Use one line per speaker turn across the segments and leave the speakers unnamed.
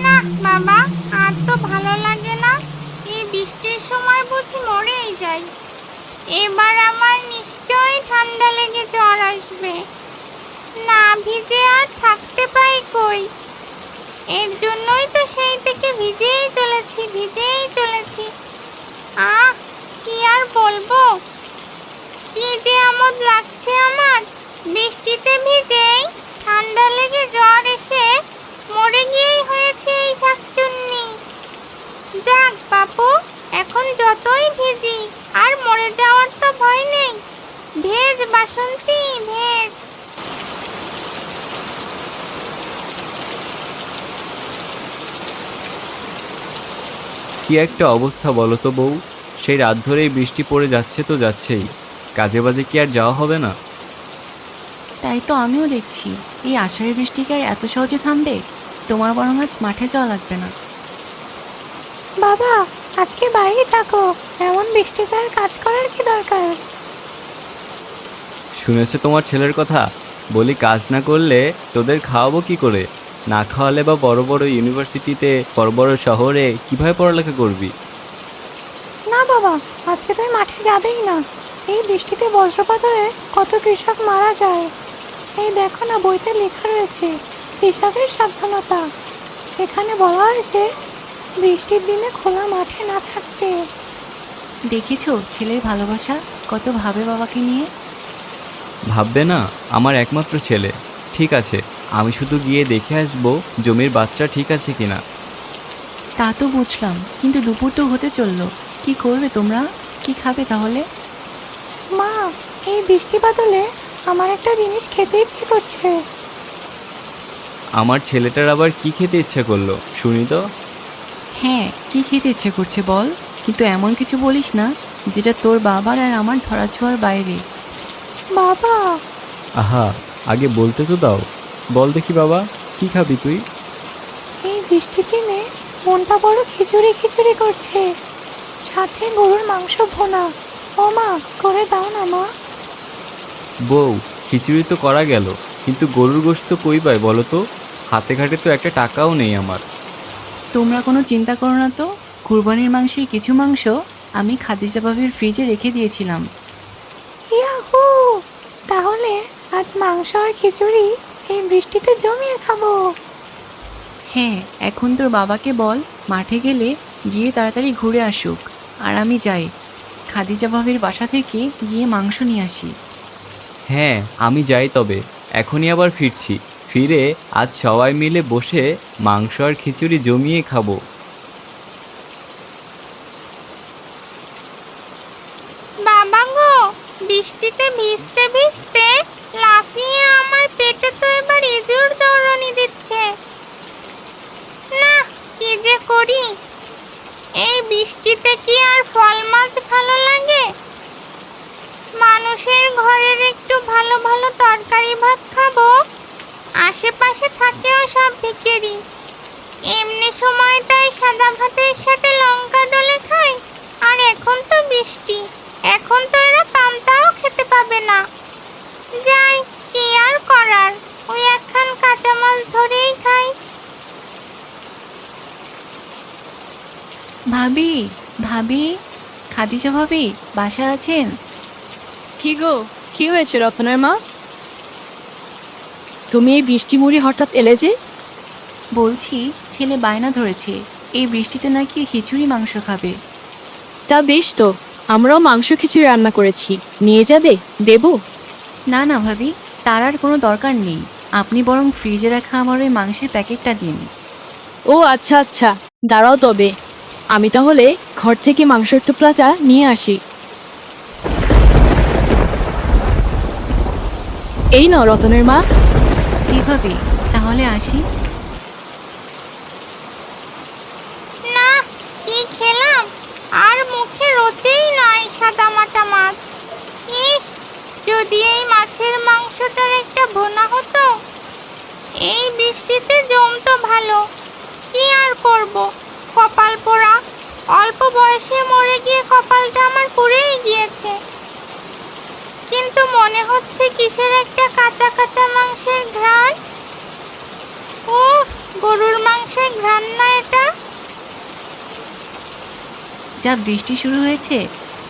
না বাবা, আর তো ভালো লাগে না। এই বৃষ্টির সময় বুঝি মরেই যাই। এবার আমার নিশ্চয়ই ঠান্ডা লেগে জ্বর আসবে। না ভিজে আর থাকতে পাই কই। এর জন্যই তো সেই থেকে ভিজেই চলেছি। আহ, কি আর বলবো, কি যে আমোদ লাগছে আমার। বৃষ্টিতে ভিজেই ঠান্ডা লেগে জ্বর এসে মরে গিয়েই হয়েছে এই শাকচুন্নি। যাক বাপু, এখন যতই ভিজি আর মরে যাওয়ার তো ভয় নেই। ভেজ বাসন্তী, ভেজ।
কি একটা অবস্থা বলো তো বউ। সেই রাত ধরেই বৃষ্টি পড়ে যাচ্ছে তো যাচ্ছেই, কাজে বাজে কি আর যাওয়া হবে না?
তাই তো আমিও দেখছি, এই আষাঢ়ের বৃষ্টি কি আর এত সহজে থামবে? তোমার বরং আজ মাঠে যাওয়া লাগবে না।
বাবা, আজকে বাইরে থাকো, এমন বৃষ্টিতে আর কাজ করার কি দরকার?
শুনেছো তোমার ছেলের কথা? বলি কাজ না করলে তোদের খাওয়াবো কি করে? না খাওয়ালে বা বড় বড় ইউনিভার্সিটিতে বড় বড় শহরে কিভাবে পড়ালেখা করবি?
না বাবা, আজকে তুমি মাঠে যাবেই না। এই বৃষ্টিতে বজ্রপাত হয়ে কত কৃষক মারা যায়। এই দেখো না, বইতে লেখা রয়েছে কৃষকের সাবধানতা। এখানে বলা হয়েছে বৃষ্টির দিনে খোলা মাঠে না থাকতে।
দেখেছো ছেলের ভালোবাসা, কত ভাবে বাবাকে নিয়ে।
ভাববে না? আমার একমাত্র ছেলে। ঠিক আছে, আমি শুধু গিয়ে দেখে আসবো জমির বাচ্চা ঠিক আছে কিনা।
তা তো বুঝলাম, কিন্তু দুপুর তো হতে চললো। কি করবে তোমরা? কি খাবে তাহলে?
মা, এই বৃষ্টি বাদলে আমার একটা জিনিস খেতে ইচ্ছে করছে।
আমার ছেলেটার আবার কি খেতে ইচ্ছা করলো শুনি তো।
হ্যাঁ, কি খেতে ইচ্ছে করছে বল, কিন্তু এমন কিছু বলিস না যেটা তোর বাবার আর আমার ধরাছোঁয়ার বাইরে।
বাবা,
আহা, আগে বলতে তো দাও। বল দেখি বাবা, কি খাবি তুই?
এই বৃষ্টির দিনে মনটা বড় খিচুড়ি খিচুড়ি করছে, সাথে গরুর মাংস ভোনা। ও মা, করে দাও না মা।
বউ, খিচুড়ি তো করা গেল, কিন্তু গরুর গোশত কই পাই বলো তো? হাতে ঘাটে তো একটা টাকাও নেই আমার।
তোমরা কোনো চিন্তা করো না তো, কুরবানির মাংসের কিছু মাংস আমি খাদিজা ভাবির ফ্রিজে রেখে দিয়েছিলাম।
ইয়াহু! তাহলে আজ মাংস আর খিচুড়ি এই বৃষ্টিতে জমিয়ে খাবো।
হ্যাঁ, এখন তোর বাবাকে বল মাঠে গেলে গিয়ে তাড়াতাড়ি ঘুরে আসুক, আর আমি যাই খাদিজা ভাবির বাসা থেকে গিয়ে মাংস নিয়ে আসি।
হ্যাঁ, আমি যাই তবে, এখনই আবার ফিরছি। ফিরে আজ সবাই মিলে বসে মাংস আর খিচুড়ি জমিয়ে খাবো।
বাবা গো, বৃষ্টিতে ভিজতে ভিজতে লাফিয়ে আমার পেটে তো এবার ইঁদুর দৌড়নি দিচ্ছে। না, কি যে করি। এই বৃষ্টিতে কি আর ফল মাছ ভালো লাগে? মানুষের ঘরের একটু ভালো ভালো তরকারি ভাত খাবো, আশেপাশে থাকেও সব ভিখারি। এমনি সময় তাই সাদা ভাতের সাথে লঙ্কা ডলে খাই। আর এখন তো বৃষ্টি, এখন তো এরা পান্তাও খেতে পাবে না। যাই, কি আর করার, ওই একখান কাঁচা মাছ ধরেই খাই।
ভাবি, ভাবি, খাদিজা ভাবি বাসায় আছেন?
কি গো, কি হয়েছে রত্নার মা? তুমি এই বৃষ্টি মুড়ি হঠাৎ এলে যে?
বলছি ছেলে বায়না ধরেছে এই বৃষ্টিতে নাকি খিচুড়ি মাংস খাবে।
তা বেশ তো, আমরাও মাংস খিচুড়ি রান্না করেছি, নিয়ে যাবে? দেবো?
না না ভাবি, তার আর কোনো দরকার নেই। আপনি বরং ফ্রিজে রাখা আমার ওই মাংসের প্যাকেটটা দিন।
ও আচ্ছা আচ্ছা, দাঁড়াও তবে, আমি তাহলে ঘর থেকে মাংসের টুকরাটা নিয়ে আসি। এই নাও রতনের মা।
জি ভাবি, তাহলে আসি।
না, কি খেলাম, আর মুখে রোচেই নাই সাদা মাটা মাছ। ইস, যদি এই মাছের মাংসটার একটা ভুনা হতো। এই বৃষ্টিতে জমতো ভালো, কি আর করব, কপাল পোড়া। অল্প বয়সে মরে গিয়ে কপালটা আমার পুড়েই গিয়েছে। কিন্তু মনে হচ্ছে কিসের একটা কাঁচা কাঁচা মাংসের ঘ্রাণ। উফ, গরুর মাংসের ঘ্রাণ না এটা?
যা বৃষ্টি শুরু হয়েছে,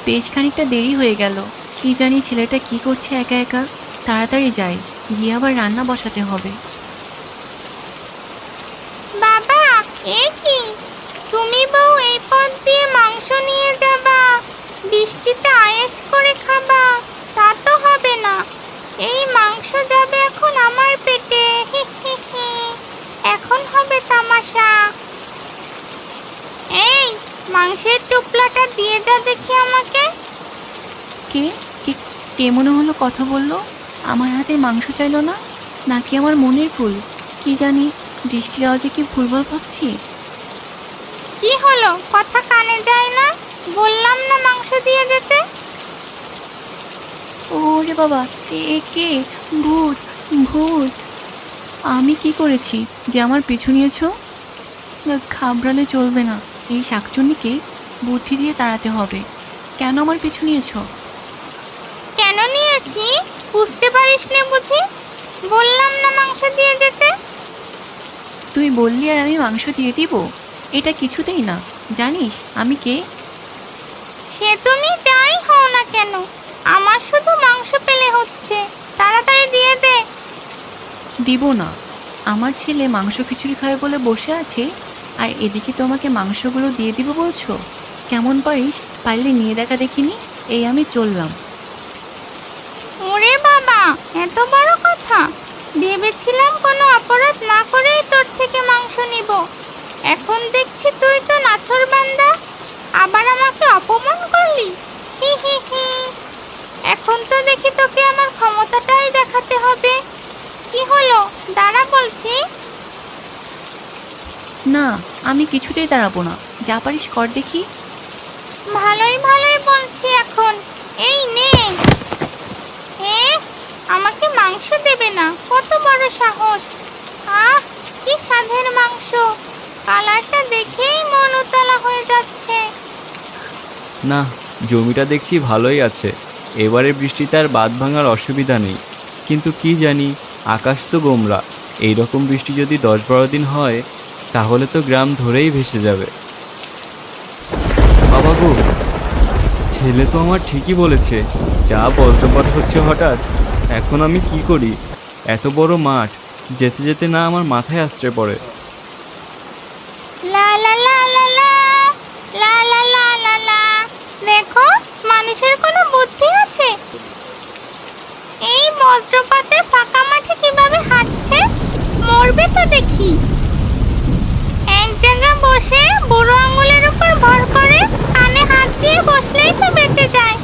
বেশ খানিকটা দেরি হয়ে গেল। কি জানি ছেলেটা কি করছে একা একা। তাড়াতাড়ি যাই, গিয়ে আবার রান্না বসাতে হবে।
বাবা, এ কি? তুমি বউ এই পথ দিয়ে মাংস নিয়ে যাবা, বৃষ্টিতে আয়েশ করে খাবা, তা তো হবে না। এই মাংস যাবে এখন আমার পেটে। হি হি হি। এখন হবে তামাশা। এই মাংসের টুকলাটা দিয়ে যা দেখি আমাকে।
কে কে কে মনে হলো কথা বললো? আমার হাতে মাংস চাইলো না, নাকি আমার মনের ফুল? কি জানি, বৃষ্টির আওয়াজে কি ভুলভাল ভাবছি?
কি হলো, কথা কানে যায় না? বললাম না মাংস দিয়ে যেতে।
ওরে বাবা, এ কে? ভূত, ভূত! আমি কি করেছি যে আমার পিছু নিয়েছো? ঘাবড়ালে চলবে না, এই শাকচুন্নিকে বুদ্ধি দিয়ে তাড়াতে হবে। কেন আমার পিছু নিয়েছো?
কেন নিয়েছি বুঝতে পারিস নে বুঝি? বললাম না মাংস দিয়ে যেতে।
তুই বললি আর আমি মাংস দিয়ে দিব? এটা কিছুতেই না। জানিস আমি কে?
সে তুমি যাই হও না কেন, আমার শুধু মাংস পেলে হচ্ছে। তাড়াতাড়ি দিয়ে দে।
দিব না। আমার ছেলে মাংস খিচুড়ি খাবে বলে বসে আছে, আর এদিকে তোমাকে মাংসগুলো দিয়ে দিব বলছো? কেমন পারিস? পারলে নিয়ে দেখা দেখিনি। এই আমি চললাম।
ওরে বাবা, এত বড় কথা! ভেবেছিলাম কোনো অপরাধ না করেই তোর থেকে মাংস নিব। এখন দেখছি তুই তো নাছোড়বান্দা, আবার আমাকে অপমান করলি। হি হি হি। এখন তো দেখি তোকে আমার ক্ষমতাটাই দেখাতে হবে। কি হলো, দাঁড়া বলছি।
না, আমি কিছুতেই দাঁড়াবো না। যা পারিস কর দেখি।
ভালোই ভালোই বলছি এখন। এই নে। এ আমাকে মাংস দেবে না? কত বড় সাহস! আহ, কি স্বাদের মাংস! কালারটা দেখেই মন উতলা হয়ে যাচ্ছে।
না, জমিটা দেখছি ভালোই আছে। এবারে বৃষ্টিতে আর বাঁধ ভাঙার অসুবিধা নেই। কিন্তু কি জানি, আকাশ তো গোমরা। এইরকম বৃষ্টি যদি 10-12 দিন হয়, তাহলে তো গ্রাম ধরেই ভেসে যাবে। বাবা গো, ছেলে তো আমার ঠিকই বলেছে। যা বজ্রপাত হচ্ছে হঠাৎ, এখন আমি কি করি? এত বড় মাঠ, যেতে যেতে না আমার মাথায় আছড়ে পড়ে।
লা লা লা লা লা, লা লা লা লা লা। দেখো, মানুষের কোনো বুদ্ধি আছে? এই বজ্রপাতে ফাঁকা মাঠে কিভাবে হাঁটছে, মরবে তো দেখি। এক জায়গায় বসে বুড়ো আঙুলের উপর ভর করে কানে হাত দিয়ে বসলেই তো বেঁচে যায়।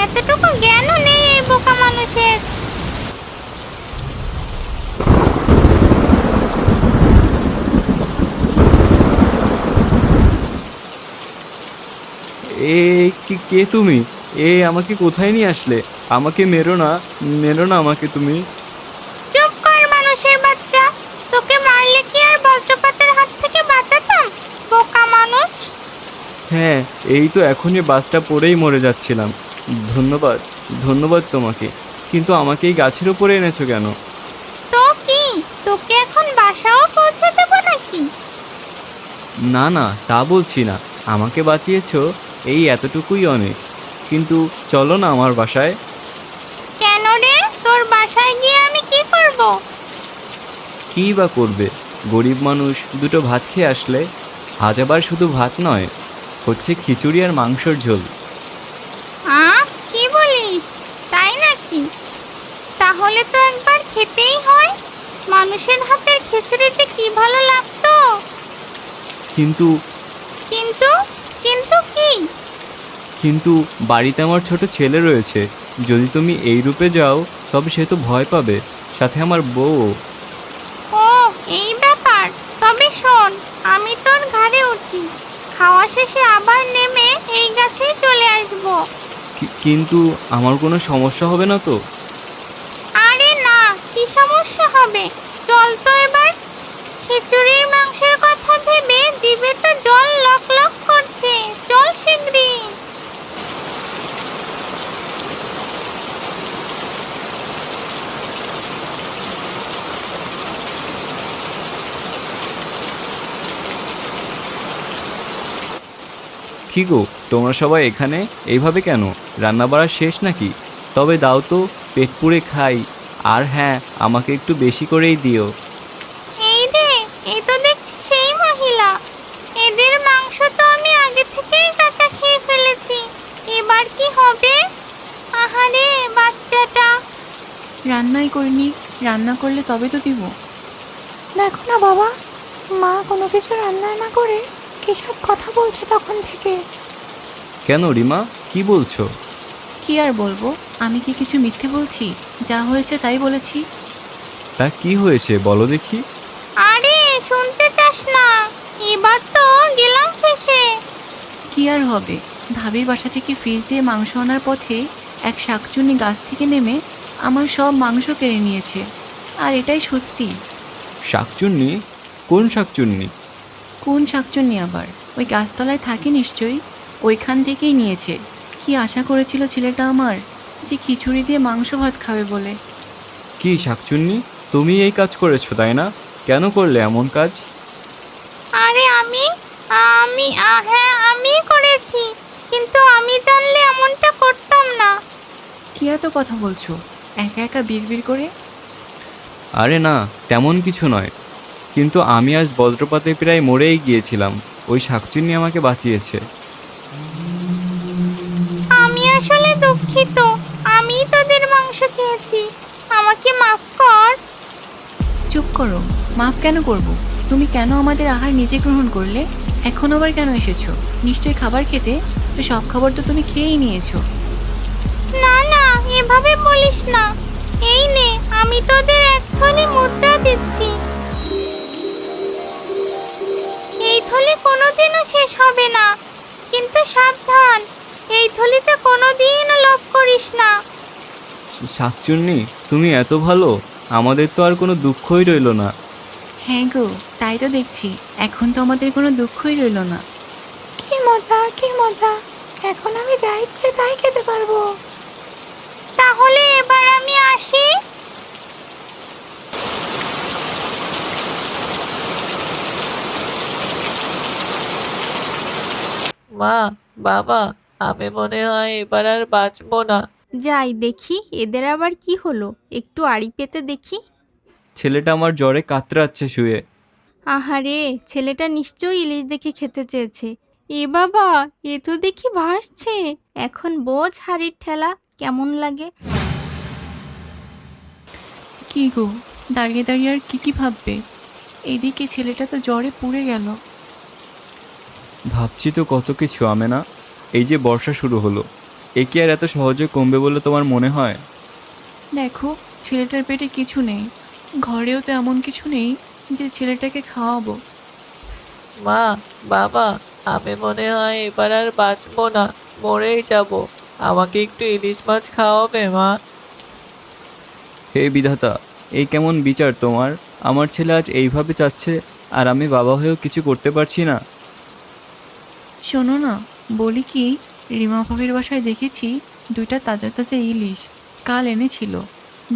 এতটুকু জ্ঞানও নেই এই বোকা মানুষের।
এ কে তুমি? আমাকে কোথায় নিয়ে আসলে? আমাকে মেরো না, মেরো না আমাকে তুমি।
চুপ কর মানুষের বাচ্চা, তোকে মারলে কি আর বজ্রপাতের হাত থেকে বাঁচাতাম, বোকা মানুষ?
হ্যাঁ, এই তো এখনই বাসটা পড়েই মরে যাচ্ছিলাম। ধন্যবাদ, ধন্যবাদ তোমাকে। কিন্তু আমাকে এই গাছের উপরে এনেছো কেন?
তো কি, তোকে এখন বাসাও পৌঁছে দেবো নাকি?
না না, তা বলছি না। আমাকে বাঁচিয়েছো, এই এতটুকুই অনেক। কিন্তু চলো না আমার বাসায়।
কেন রে, তোর বাসায় গিয়ে আমি কি করব?
কী বা করবে? গরিব মানুষ দুটো ভাত খেয়ে আসলে। আজ আবার শুধু ভাত নয়, হচ্ছে খিচুড়ি আর মাংসর ঝোল।
কি বলিস, তাই নাকি? তাহলে তো একবার খেতেই হয়। মানুষের হাতের খিচুড়িতে কি ভালো লাগতো।
কিন্তু
কিন্তু কিন্তু কি?
কিন্তু বাড়িতে আমার ছোট ছেলে রয়েছে। যদি তুমি এই রূপে যাও, তবে সে তো ভয় পাবে, সাথে আমার বউ।
ও, এই ব্যাপার। তবে শোন, আমি তোর ঘাড়ে উঠি, খাওয়া শেষে আবার নেমে এই গাছেই চলে আসবো।
কিন্তু আমার কোনো সমস্যা হবে না তো?
আরে না, কি সমস্যা হবে? চল তো এবার। খিচুড়ির মাংসের কথা ভেবে জিভে তো জল লক লক করছে। চল শিগগিরই।
কি গো, তোমরা সবাই এখানে? এইভাবে কেন? রান্না বাড়া শেষ নাকি? তবে দাও তো, পেট পুড়ে খাই। আর হ্যাঁ, আমাকে একটু বেশি করেই দিও।
এই রে, এই তো দেখছি সেই মহিলা। এদের মাংস তো আমি আগে থেকেই কাঁচা খেয়ে ফেলেছি। এবার কি হবে? আহারে বাচ্চাটা।
রান্নাই করিনি, রান্না করলে তবে তো দিব। দেখো না বাবা, মা কোনো কিছু রান্না না করে কী সব কথা বলছে তখন থেকে।
কেন রিমা, কি বলছো?
কি আর বলবো, আমি কি কিছু মিথ্যে বলছি? যা হয়েছে তাই বলেছি।
তা কি হয়েছে বলো দেখি।
আরে শুনতে চাস না? এবার তো গেলাম শেষে।
কি আর হবে, ভাবির বাসা থেকে ফ্রিজ দিয়ে মাংস আনার পথে এক শাকচুন্নি গাছ থেকে নেমে আমার সব মাংস কেড়ে নিয়েছে। আর এটাই সত্যি।
শাকচুন্নি? কোন শাকচুন্নি?
কোন শাকচুন্নি আবার? ওই গাছতলায় থাকে নিশ্চয়ই, ওইখান থেকেই নিয়েছে। কি আশা করেছিল ছেলেটা আমার, যে খিচুড়ি দিয়ে মাংস ভাত খাবে বলে।
কি শাকচুন্নি, তুমি এই কাজ করেছো তাই না? কেন করলে এমন কাজ?
আরে আমি আমি হ্যাঁ আমি করেছি, কিন্তু আমি জানলে এমনটা করতাম না।
কি এত কথা বলছো একা একা বিড়বিড় করে?
আরে না, তেমন কিছু নয়। কিন্তু আমি আজ বজ্রপাতে প্রায় মরেই গিয়েছিলাম। ওই শাকচুন্নি আমাকে বাঁচিয়েছে।
আমি আসলে দুঃখিত। আমি তোদের মাংস খেয়েছি, আমাকে মাফ কর।
চুপ করো, মাফ কেন করব? তুমি কেন আমাদের আহার নিজে গ্রহণ করলে? এখন আবার কেন এসেছো? নিশ্চয়ই খাবার খেতে, তো সব খাবার তো তুমি খেয়েই নিয়েছো।
না না, এভাবে বলিস না। এই নে, আমি তোদের এক থলি মুদ্রা দিচ্ছি। এই থলি কোনোদিনও শেষ হবে না, কিন্তু সাবধান, এই থলিতে কোনোদিনও লোভ করিস না।
শাকচুন্নি, তুমি এত ভালো, আমাদের তো আর কোনো দুঃখই রইল না।
হ্যাঁ গো, তাই তো দেখছি, এখন তো আমাদের কোনো দুঃখই রইল না। কি মজা, কি মজা! এখন আমি যা ইচ্ছে তাই খেতে পারবো।
তাহলে এবার আমি আসি।
মা, বাবা, আমি মনে হয় এবার আর বাঁচবো না।
যাই দেখি এদের আবার কি হলো, একটু আড়ি পেতে দেখি।
ছেলেটা আমার জ্বরে কাতরাচ্ছে শুয়ে।
আহারে, ছেলেটা নিশ্চয়ই ইলিশ দেখে খেতে চেয়েছে। এ বাবা, এ তো দেখি ভাসছে। এখন বোঝ হাড়ির ঠেলা কেমন লাগে।
কি গো, দাঁড়িয়ে দাঁড়িয়ে আর কি কি ভাববে? এদিকে ছেলেটা তো জ্বরে পুড়ে গেল।
ভাবছি তো কত কিছু আমেনা। এই যে বর্ষা শুরু হলো, এ কি আর এত সহজে কমবে বলে তোমার মনে হয়?
দেখো, ছেলেটার পেটে কিছু নেই, ঘরেও তো এমন কিছু নেই যে ছেলেটাকে খাওয়াবো।
মা, বাবা, আমি মনে হয় এবার আর বাঁচবো না, মরেই যাব। আমাকে একটু ইলিশ মাছ খাওয়াবে মা?
হে বিধাতা, এই কেমন বিচার তোমার? আমার ছেলে আজ এইভাবে চাচ্ছে, আর আমি বাবা হয়েও কিছু করতে পারছি না।
শোনো না, বলি কি, রিমা ভাবির বাসায় দেখেছি দুইটা তাজা তাজা ইলিশ কাল এনেছিল।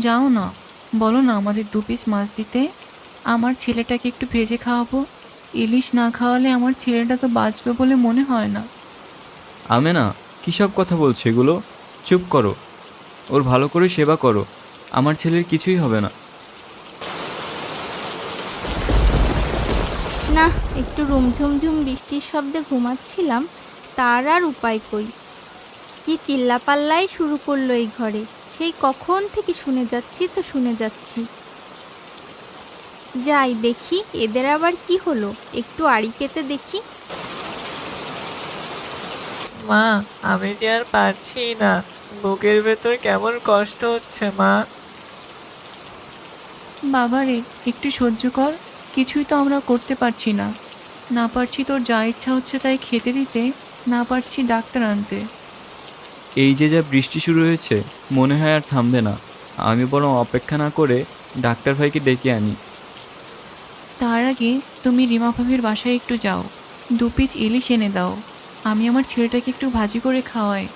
যাও না, বলো না আমাদের 2 পিস মাছ দিতে। আমার ছেলেটাকে একটু ভেজে খাওয়াবো। ইলিশ না খাওয়ালে আমার ছেলেটা তো বাঁচবে বলে মনে হয় না।
আমেনা, কী সব কথা বলছো এগুলো? চুপ করো, ওর ভালো করে সেবা করো। আমার ছেলের কিছুই হবে না।
না, একটু রুমঝুমঝুম বৃষ্টির শব্দে ঘুমাচ্ছিলাম, তার আর উপায় কই। কি চিল্লাপাল্লাই শুরু করলো এই ঘরে, সেই কখন থেকে শুনে যাচ্ছি তো শুনে যাচ্ছি। যাই দেখি এদের আবার কি হলো, একটু আড়ি পেতে দেখি।
মা, আমি যে আর পারছি না, বুকের ভেতর কেমন কষ্ট হচ্ছে মা।
বাবারে, একটু সহ্য কর, কিছুই তো আমরা করতে পারছি না। না পারছি তোর যা ইচ্ছা হচ্ছে তাই খেতে দিতে, না পারছি ডাক্তার আনতে।
এই যে যা বৃষ্টি শুরু হয়েছে, মনে হয় আর থামবে না। আমি বরং অপেক্ষা না করে ডাক্তার ভাইকে ডেকে আনি।
তার আগে তুমি রিমা ভাবির বাসায় একটু যাও, 2 পিস ইলিশ এনে দাও। আমি আমার ছেলেটাকে একটু ভাজি করে খাওয়াই।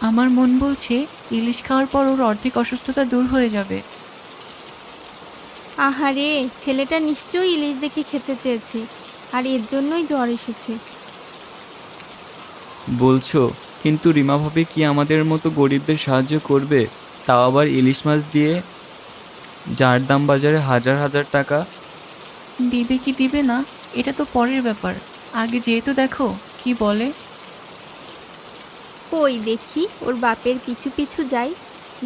আমার মন বলছে ইলিশ খাওয়ার পর ওর অর্ধেক অসুস্থতা দূর হয়ে যাবে।
আহারে, ছেলেটা নিশ্চয়ই ইলিশ দেখে খেতে চেয়েছে, আর এর জন্যই জ্বর এসেছে।
বলছো, কিন্তু রিমা ভাবি কি আমাদের মতো গরিবদের সাহায্য করবে? তাও আবার ইলিশ মাছ দিয়ে, যার দাম বাজারে হাজার হাজার টাকা।
দিবে কি দিবে না এটা তো পরের ব্যাপার, আগে যেহেতু দেখো কি বলে।
কই দেখি ওর বাপের পিছু পিছু যাই,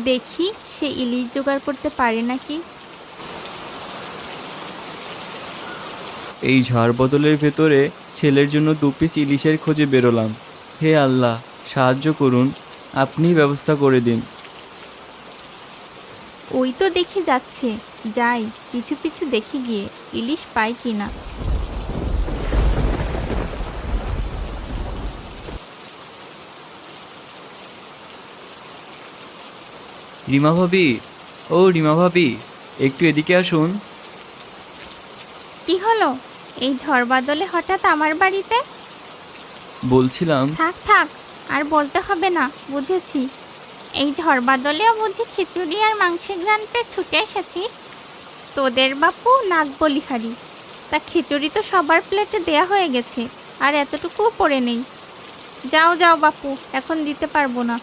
দেখি সে ইলিশ জোগাড় করতে পারে নাকি।
এই ঝড় বদলের ভেতরে ছেলের জন্য 2 পিস ইলিশের খোঁজে বেরোলাম। হে আল্লাহ, সাহায্য করুন, আপনিই ব্যবস্থা করে দিন।
ওই তো দেখে যাচ্ছে, যাই পিছু পিছু দেখে গিয়ে ইলিশ পাই কিনা।
রিমা ভাবি, ও রিমা ভাবি, একটু এদিকে আসুন।
কি হলো এই ঝড় বাদলে হঠাৎ আমার বাড়িতে?
বলছিলাম,
থাক থাক, আর বলতে হবে না, বুঝেছি। এই ঝড় বাদলেও বুঝি খিচুড়ি আর মাংসের ঘ্রাণ পেয়ে ছুটে এসেছিস? তোদের বাপু নাক বলিহারি, তা খিচুড়ি তো সবার প্লেটে দেয়া হয়ে গেছে, আর এতটুকুও পড়ে নেই। যাও যাও বাপু, এখন দিতে পারবো না।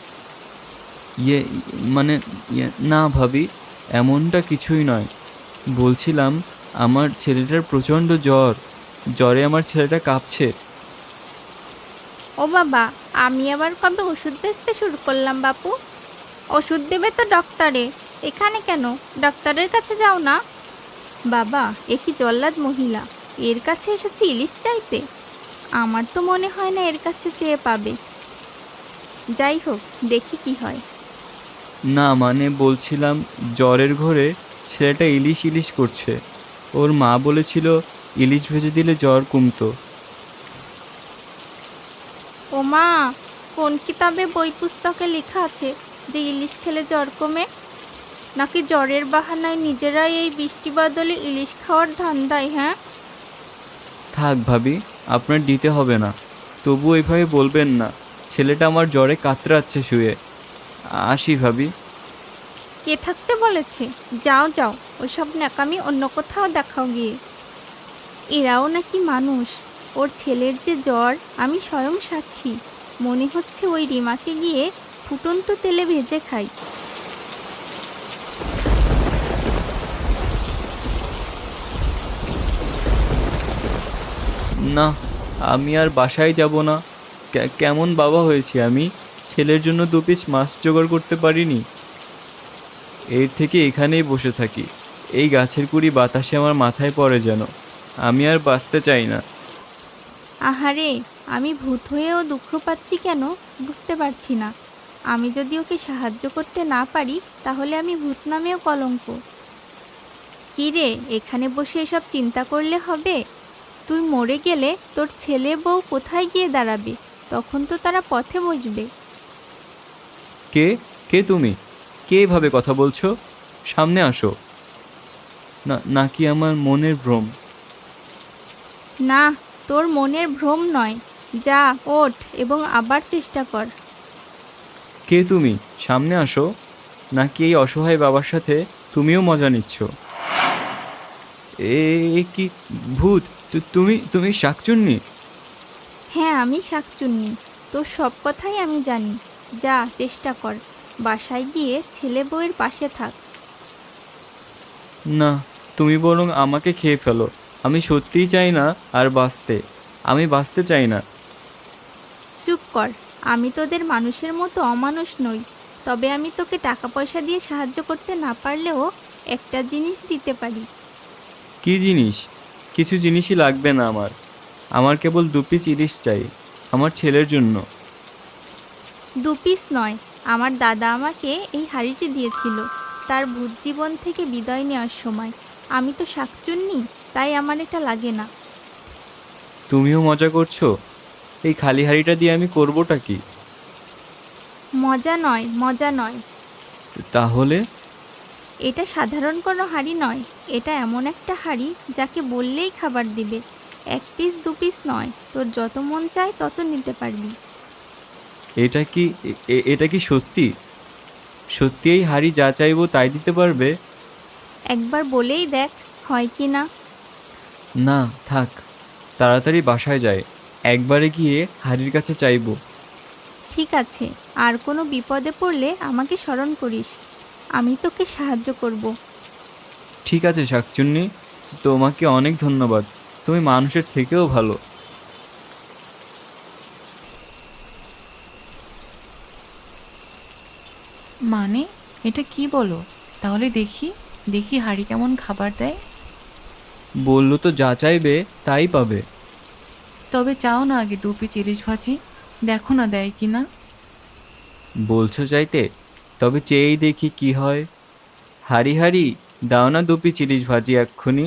ইয়ে মানে না ভাবি, এমনটা কিছুই নয়। বলছিলাম, আমার ছেলেটার প্রচণ্ড জ্বর, জ্বরে আমার ছেলেটা কাঁপছে।
ও বাবা, আমি আবার কবে ওষুধ বেচতে শুরু করলাম বাপু? ওষুধ দেবে তো ডক্টরে, এখানে কেন? ডক্টরের কাছে যাও না। বাবা, এ কি জল্লাদ মহিলা, এর কাছে এসেছে ইলিশ চাইতে? আমার তো মনে হয় না এর কাছে চেয়ে পাবে। যাই হোক, দেখি কি হয়।
না মানে বলছিলাম, জ্বরের ঘোরে ছেলেটা ইলিশ ইলিশ করছে। ওর মা বলেছিল ইলিশ ভেজে দিলে জ্বর কমতো।
ও মা, কোন কিতাবে বই পুস্তকে লেখা আছে যে ইলিশ খেলে জ্বর কমে? নাকি জ্বরের বাহানায় নিজেরাই এই বৃষ্টি বাদলে ইলিশ খাওয়ার ধান্দায়? হ্যাঁ,
থাক ভাবি, আপনার দিতে হবে না, তবু এইভাবে বলবেন না। ছেলেটা আমার জ্বরে কাতরাচ্ছে শুয়ে। আসি ভাবি।
কে থাকতে বলেছে? যাও যাও, ওসব ন্যাকামি অন্য কোথাও দেখাও গিয়ে। এরাও নাকি মানুষ? ওর ছেলের যে জ্বর, আমি স্বয়ং সাক্ষী। মনে হচ্ছে ওই রিমাকে গিয়ে ফুটন্ত তেলে ভেজে খাই।
না, আমি আর বাসায় যাব না। কেমন বাবা হয়েছি আমি, ছেলের জন্য 2 পিস মাছ জোগাড় করতে পারিনি। এর থেকে এখানেই বসে থাকি, এই গাছের কুড়ি বাতাসে আমার মাথায় পড়ে যেন। আমি আর বাঁচতে চাই না।
আহারে, আমি ভূত হয়েও দুঃখ পাচ্ছি কেন বুঝতে পারছি না। আমি যদি ওকে সাহায্য করতে না পারি, তাহলে আমি ভূত নামেও কলঙ্ক। কী রে, এখানে বসে এসব চিন্তা করলে হবে? তুই মরে গেলে তোর ছেলে বউ কোথায় গিয়ে দাঁড়াবে? তখন তো তারা পথে বসবে।
কে কে তুমি? কে এভাবে কথা বলছো? সামনে আসো। নাকি আমার মনের ভ্রম?
না, তোর মনের ভ্রম নয়। যা, ওঠ এবং আবার চেষ্টা কর।
কে তুমি? সামনে আসো। নাকি এই অসহায় বাবার সাথে তুমিও মজা নিচ্ছ? এ কি ভূত? তুমি তুমি শাকচুন্নি?
হ্যাঁ, আমি শাকচুন্নি। তোর সব কথাই আমি জানি। যা, চেষ্টা কর। বাসায় গিয়ে ছেলে বউয়ের পাশে থাক।
না, তুমি বরং আমাকে খেয়ে ফেলো। আমি সত্যিই চাই না আর বাঁচতে। আমি বাঁচতে চাই না।
চুপ কর। আমি তোদের মানুষের মতো অমানুষ নই। তবে আমি তোকে টাকা পয়সা দিয়ে সাহায্য করতে না পারলেও একটা জিনিস দিতে পারি।
কি জিনিস? কিছু জিনিসই লাগবে না আমার। আমার কেবল 2 পিস ইলিশ চাই, আমার ছেলের জন্য।
2 পিস নয়, আমার দাদা আমাকে এই হাঁড়িটি দিয়েছিল তার ভূত জীবন থেকে বিদায় নেওয়ার সময়। আমি তো শাকচুন্নি, তাই আমার এটা লাগে না।
তুমিও মজা করছো? এই খালি হাঁড়িটা দিয়ে আমি করবোটা কি?
মজা নয়, মজা নয়।
তাহলে?
এটা সাধারণ কোনো হাঁড়ি নয়। এটা এমন একটা হাঁড়ি যাকে বললেই খাবার দিবে। 1 পিস 2 পিস নয়, তোর যত মন চায় তত নিতে পারবি।
এটা কি সত্যি? সত্যি এই হাঁড়ি যা চাইবো তাই দিতে পারবে?
একবার বলেই দেখ, হয় কি না।
না থাক, তাড়াতাড়ি বাসায় যাই। একবারে গিয়ে হাঁড়ির কাছে চাইবো।
ঠিক আছে, আর কোনো বিপদে পড়লে আমাকে স্মরণ করিস, আমি তোকে সাহায্য করব।
ঠিক আছে শাকচুন্নি, তোমাকে অনেক ধন্যবাদ। তুমি মানুষের থেকেও ভালো।
মানে এটা কি বলো? তাহলে দেখি দেখি হাঁড়ি কেমন খাবার দেয়।
বললো তো যা চাইবে তাই পাবে।
তবে চাও না আগে 2 পিস ইলিশ ভাজি, দেখো না দেয় কি না।
বলছো চাইতে, তবে চেয়েই দেখি কি হয়। হারি হারি, দাও না 2 পিস ইলিশ ভাজি এক্ষুনি।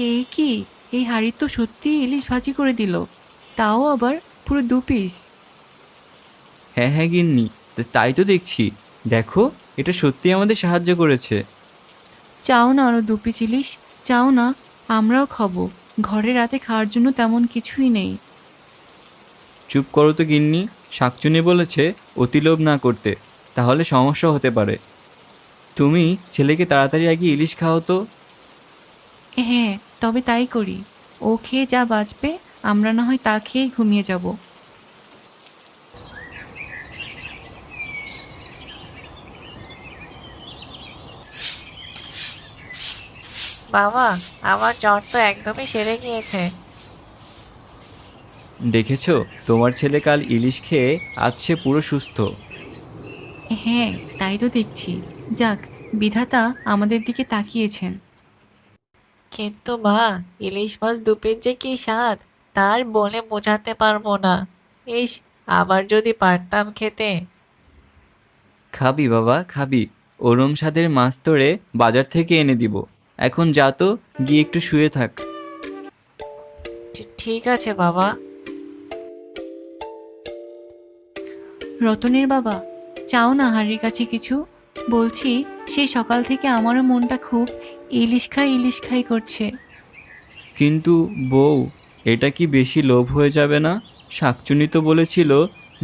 এই কি, এই হাঁড়ি তো সত্যি ইলিশ ভাজি করে দিল, তাও আবার পুরো 2 পিস।
হ্যাঁ হ্যাঁ গিন্নি, তাই তো দেখছি। দেখো, এটা সত্যি আমাদের সাহায্য করেছে।
চাও না আরও 2 পিস ইলিশ, চাও না? আমরাও খাবো, ঘরে রাতে খাওয়ার জন্য তেমন কিছুই নেই।
চুপ করো তো গিন্নি, শাকচুনি বলেছে অতি লোভ না করতে, তাহলে সমস্যা হতে পারে। তুমি ছেলেকে তাড়াতাড়ি আগে ইলিশ খাও তো।
হ্যাঁ, তবে তাই করি। ও খেয়ে যা বাঁচবে, আমরা না হয় তা খেয়েই ঘুমিয়ে যাব।
বাবা, আমার জ্বর তো একদমই সেরে গিয়েছে।
দেখেছো, তোমার ছেলে কাল ইলিশ খেয়ে আজ সে পুরো সুস্থ।
হ্যাঁ, তাই তো দেখছি। যাক, বিধাতা আমাদের দিকে তাকিয়েছেন।
কিন্তু মা, ইলিশ মাছ 2 পিস যে কি স্বাদ, তার বলে বোঝাতে পারবো না। ইস, আবার যদি পারতাম খেতে।
খাবি বাবা খাবি, ওরম স্বাদের মাছ তোরে বাজার থেকে এনে দিব। এখন যা তো, গিয়ে একটু শুয়ে থাক।
ঠিক আছে বাবা।
রতনের বাবা, চাও না হাঁড়ির কাছে কিছু? বলছি, সেই সকাল থেকে আমারও মনটা খুব ইলিশ খাই করছে।
কিন্তু বউ, এটা কি বেশি লোভ হয়ে যাবে না? শাকচুনি তো বলেছিল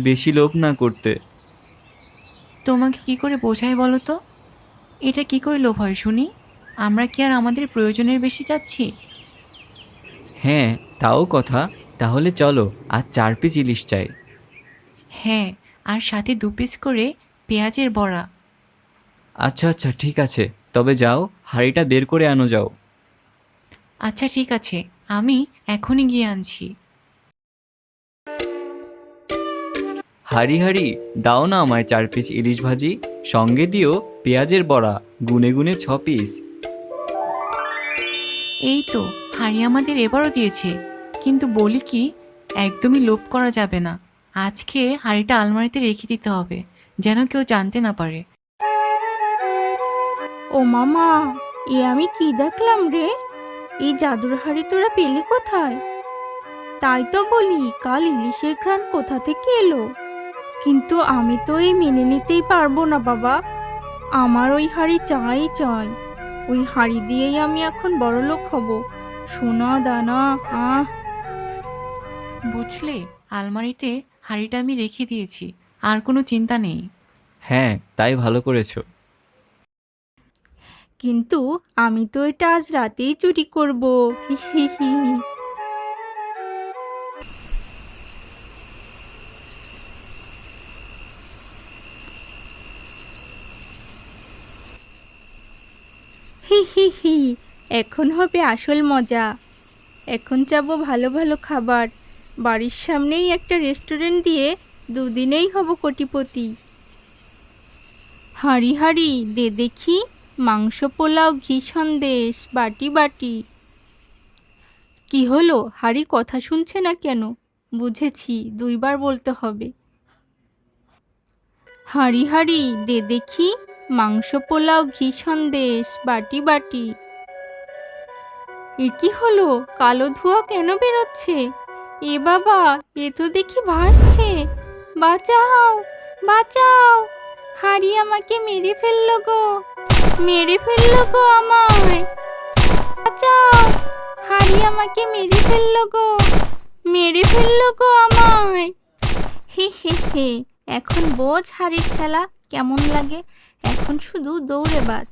বেশি লোভ না করতে।
তোমাকে কি করে বোঝাই বলো তো? এটা কি করে লোভ হয় শুনি? আমরা কি আর আমাদের প্রয়োজনের বেশি যাচ্ছি?
হ্যাঁ, তাও কথা। তাহলে চলো, আর 4 পিস ইলিশ চাই।
হ্যাঁ, আর সাথে 2 পিস করে পেঁয়াজের বড়া।
আচ্ছা আচ্ছা ঠিক আছে, তবে যাও, হাঁড়িটা বের করে আনো যাও।
আচ্ছা ঠিক আছে, আমি এখনই গিয়ে আনছি।
হাঁড়ি হাঁড়ি, দাও না আমায় 4 পিস ইলিশ ভাজি, সঙ্গে দিও পেঁয়াজের বড়া, গুনে গুনে 6 পিস।
এই তো, হাঁড়ি আমাদের এবারও দিয়েছে। কিন্তু বলি কি, একদমই লোভ করা যাবে না। আজকে হাঁড়িটা আলমারিতে রেখে দিতে হবে, যেন কেউ জানতে না পারে।
ও মামা, এ আমি কি দেখলাম রে? এই জাদুর হাড়ি তোরা পেলি কোথায়? তাই তো বলি, কাল ইলিশের ঘ্রাণ কোথা থেকে এলো? কিন্তু আমি তো এই মেনে নিতেই পারবো না বাবা। আমার ওই হাড়ি চাই চাই। ওই হাড়ি দিয়েই আমি এখন বড়লোক হব। সোনা দানা, আহ।
বুঝলে, আলমারিতে হাঁড়িটা আমি রেখে দিয়েছি, আর কোনো চিন্তা নেই।
হ্যাঁ, তাই ভালো করেছো।
কিন্তু আমি তো এটা আজ রাতেই চুরি করব। হি হি হি। হি হি হি, এখন হবে আসল মজা। এখন যাব ভালো ভালো খাবার। বাড়ির সামনেই একটা রেস্টুরেন্ট দিয়ে 2 দিনেই হব কোটিপতি। হাঁড়ি হাঁড়ি দে দেখি, মাংস পোলাও ঘি সন্দেশ বাটি বাটি। কি হলো, হাঁড়ি কথা শুনছে না কেন? বুঝেছি, 2 বার বলতে হবে। হাঁড়ি হাঁড়ি দে দেখি, মাংস পোলাও ঘি সন্দেশ বাটি বাটি। এ কি হলো, কালো ধোঁয়া কেন বেরোচ্ছে? এ বাবা, এ তো দেখি ভাসছে। বাঁচাও বাঁচাও, হাঁড়ি আমাকে মেরে ফেললো গো, মেরে ফেললো গো আমায়। বাঁচাও, হাঁড়ি আমাকে মেরে ফেললো গো, মেরে ফেললো গো আমায়। হে হে হে, এখন বোঝ হাঁড়ির খেলা কেমন লাগে। এখন শুধু দৌড়ে বাজ।